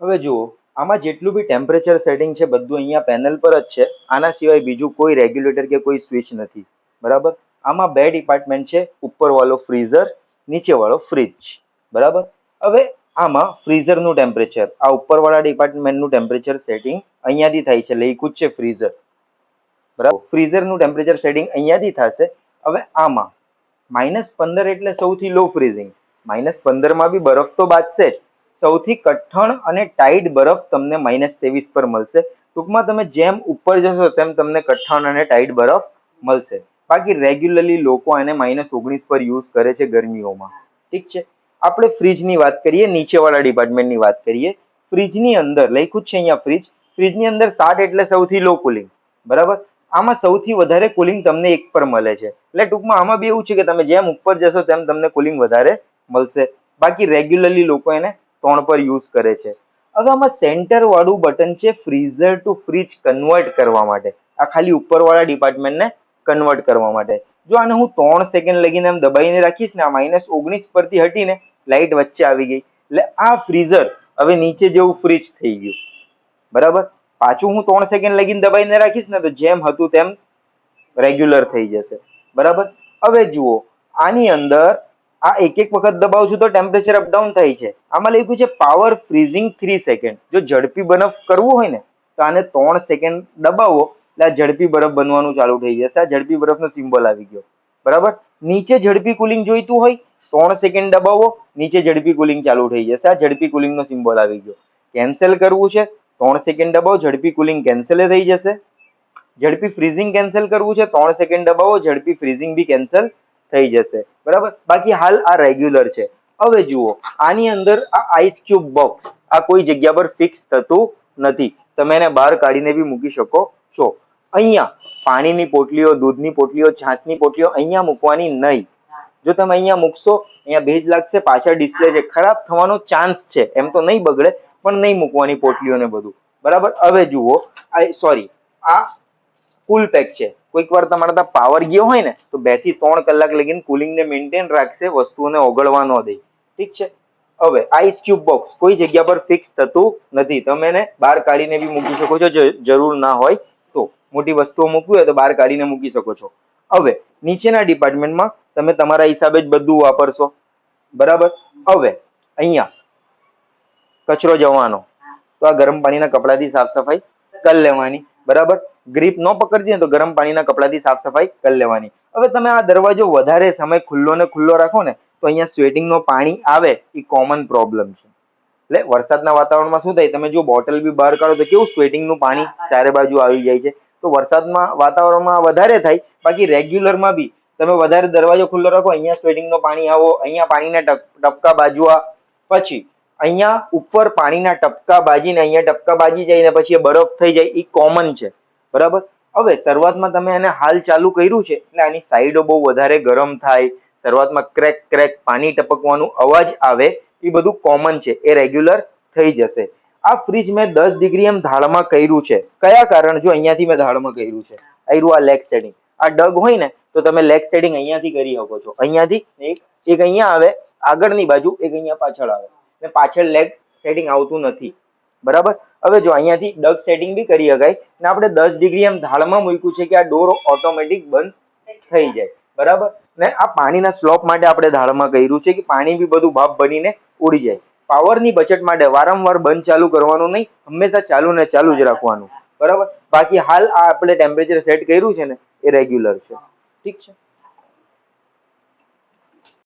હવે જુઓ, આમાં જેટલું બી ટેમ્પરેચર સેટિંગ છે બધું અહીંયા પેનલ પર જ છે. આના સિવાય બીજું કોઈ રેગ્યુલેટર કે કોઈ સ્વિચ નથી. બરાબર. આમાં બે ડિપાર્ટમેન્ટ છે, ઉપર વાળો ફ્રીઝર, નીચે વાળો ફ્રીજ. બરાબર. હવે આમાં ફ્રીઝરનું ટેમ્પરેચર, આ ઉપરવાળા ડિપાર્ટમેન્ટનું ટેમ્પરેચર સેટિંગ અહીંયાથી થાય છે, લખ્યું છે ફ્રીઝર. બરાબર. ફ્રીઝરનું ટેમ્પરેચર સેટિંગ અહીંયાથી થશે. હવે આમાં -15 એટલે સૌથી લો ફ્રીઝિંગ. -15 માં બી બરફ તો બાજશે જ. સૌથી કઠણ અને ટાઈટ બરફ તમને -23 પર મળશે. ટૂંકમાં તમે જેમ ઉપર જશો તેમ તમને કઠણ અને ટાઈટ બરફ મળશે. બાકી રેગ્યુલરલી લોકો એને -19 પર યુઝ કરે છે ગરમીઓમાં. ઠીક છે. આપણે ફ્રીજની વાત કરીએ, નીચેવાળા ડિપાર્ટમેન્ટની વાત કરીએ. ફ્રીજની અંદર લખ્યું છે અહીંયા ફ્રીજ. ફ્રીજની અંદર 60 એટલે સૌથી લો કુલિંગ. બરાબર. આમાં સૌથી વધારે કુલિંગ તમને 1 પર મળે છે. એટલે ટૂંકમાં આમાં બી એવું છે કે તમે જેમ ઉપર જશો તેમ તમને કુલિંગ વધારે મળશે. બાકી રેગ્યુલરલી લોકો એને 3 પર યુઝ કરે છે. હવે આમાં સેન્ટર વાળું બટન છે ફ્રીઝર ટુ ફ્રીજ કન્વર્ટ કરવા માટે. આ ખાલી ઉપરવાળા ડિપાર્ટમેન્ટને કન્વર્ટ કરવા માટે. જો આને હું 3 સેકન્ડ લગીને એમ દબાઈને રાખીશ ને, આ -19 પરથી હટીને લાઈટ વચ્ચે આવી ગઈ. એટલે આ ફ્રીઝર હવે નીચે જેવું ફ્રીજ થઈ ગયું. બરાબર. પાછું હું 3 સેકન્ડ લગીને દબાઈને રાખીશ ને તો જેમ હતું તેમ રેગ્યુલર થઈ જશે. બરાબર. હવે જુઓ, આની અંદર આ એક વખત દબાવશું તો ટેમ્પરેચર અપડાઉન થાય છે. આમાં લખ્યું છે પાવર ફ્રીઝિંગ 3 સેકન્ડ. જો ઝડપી બરફ કરવું હોય ને તો આને 3 સેકન્ડ દબાવો એટલે આ ઝડપી બરફ બનવાનું ચાલુ થઈ જશે. આ ઝડપી બરફનો સિમ્બોલ આવી ગયો. બરાબર. નીચે ઝડપી કુલિંગ જોઈતું હોય 3 સેકન્ડ દબાવો, નીચે ઝડપી કુલિંગ ચાલુ થઈ જશે. આ ઝડપી કુલિંગનો સિમ્બોલ આવી ગયો. કેન્સલ કરવું છે 3 સેકન્ડ દબાવો, ઝડપી કુલિંગ કેન્સલ થઈ જશે. ઝડપી ફ્રીઝિંગ કેન્સલ કરવું છે 3 સેકન્ડ દબાવો, ઝડપી ફ્રીઝિંગ બી કેન્સલ થઈ જશે. બરાબર. બાકી હાલ આ રેગ્યુલર છે. હવે જુઓ, આની અંદર આ આઈસ ક્યુબ બોક્સ આ કોઈ જગ્યા પર ફિક્સ થતું નથી. તમે એને બહાર કાઢીને બી મૂકી શકો છો. અહીંયા પાણીની પોટલીઓ, દૂધની પોટલીઓ, છાશની પોટલીઓ અહીંયા મૂકવાની નહીં. જો તમે અહીંયા મૂકશો, અહીંયા ભેજ લાગશે, પાછળ ડિસ્પ્લે છે, ખરાબ થવાનો ચાન્સ છે. એમ તો નહીં બગડે, પણ નહીં મૂકવાની પોટલીઓને બધું. બરાબર. હવે જુઓ, આ ફૂલ પેક છે. કોઈક વાર તમારા ત્યાં પાવર ગયો હોય ને તો 2 થી 3 કલાક લગીને કુલિંગને મેન્ટેન રાખશે, વસ્તુઓને ઓગળવા ન દે. ઠીક છે. હવે આઈસ ક્યુબ બોક્સ કોઈ જગ્યા પર ફિક્સ થતું નથી. તમે એને બહાર કાઢીને બી મૂકી શકો છો, જરૂર ના હોય તો. મોટી વસ્તુઓ મૂકવી હોય તો બહાર કાઢીને મૂકી શકો છો. હવે નીચેના ડિપાર્ટમેન્ટમાં તમે તમારા હિસાબે જ બધું વાપરશો. બરાબર. હવે અહીંયા કચરો જવાનો તો આ ગરમ પાણીના કપડાથી સાફ સફાઈ કરી લેવાની. બરાબર. ગ્રીપ ન પકડતી ને તો ગરમ પાણીના કપડાથી સાફ સફાઈ કરી લેવાની. હવે તમે આ દરવાજો વધારે સમય ખુલ્લો ને ખુલ્લો રાખો ને તો અહીંયા સ્વેટિંગનું પાણી આવે એ કોમન પ્રોબ્લેમ છે. એટલે વરસાદના વાતાવરણમાં શું થાય, તમે જો બોટલ બી બહાર કાઢો તો કેવું સ્વેટિંગનું પાણી ચારે બાજુ આવી જાય છે. તો વરસાદમાં વાતાવરણમાં વધારે થાય. બાકી રેગ્યુલરમાં બી તમે વધારે દરવાજો ખુલ્લો રાખો, અહીંયા સ્વેટિંગનું પાણી આવો, અહીંયા પાણીના ટપકા બાજવા, પછી અહીંયા ઉપર પાણીના ટપકા બાજીને અહીંયા ટપકા બાજી જાય ને પછી એ બરફ થઈ જાય, એ કોમન છે. બરાબર. હવે શરૂઆતમાં તમે એને હાલ ચાલુ કર્યું છે એટલે આની સાઈડો બહુ વધારે ગરમ થાય, શરૂઆતમાં ક્રેક ક્રેક પાણી ટપકવાનું અવાજ આવે, એ બધું કોમન છે. એ રેગ્યુલર થઈ જશે. આ ફ્રીજ મેં 10 ડિગ્રી એમ ધારમાં કર્યું છે. કયા કારણ? જો અહીંયાથી મેં ધારમાં કર્યું છે. આ લેગ સેટિંગ. આ ડગ હોય ને તો તમે લેગ સેટિંગ અહીંયાથી કરી શકો છો. અહીંયાથી એક અહીંયા આવે આગળની બાજુ, એક અહીંયા પાછળ આવે. ને પાછળ લેગ સેટિંગ આવતું નથી. બરાબર. હવે જો અહીંયાથી ડગ સેટિંગ બી કરી શકાય ને આપણે 10 ડિગ્રી એમ ધારમાં મૂક્યું છે કે આ ડોર ઓટોમેટિક બંધ થઈ જાય. બરાબર. ને આ પાણીના સ્લોપ માટે આપણે ધારમાં કર્યું છે કે પાણી બી બધું ભાપ બનીને ઉડી જાય. પાવરની બચત માટે વારંવાર બંધ ચાલુ કરવાનું નહીં, હંમેશા ચાલુ ને ચાલુ જ રાખવાનું. બરાબર. બાકી હાલ આ આપણે ટેમ્પરેચર સેટ કર્યું છે ને એ રેગ્યુલર છે. ઠીક છે.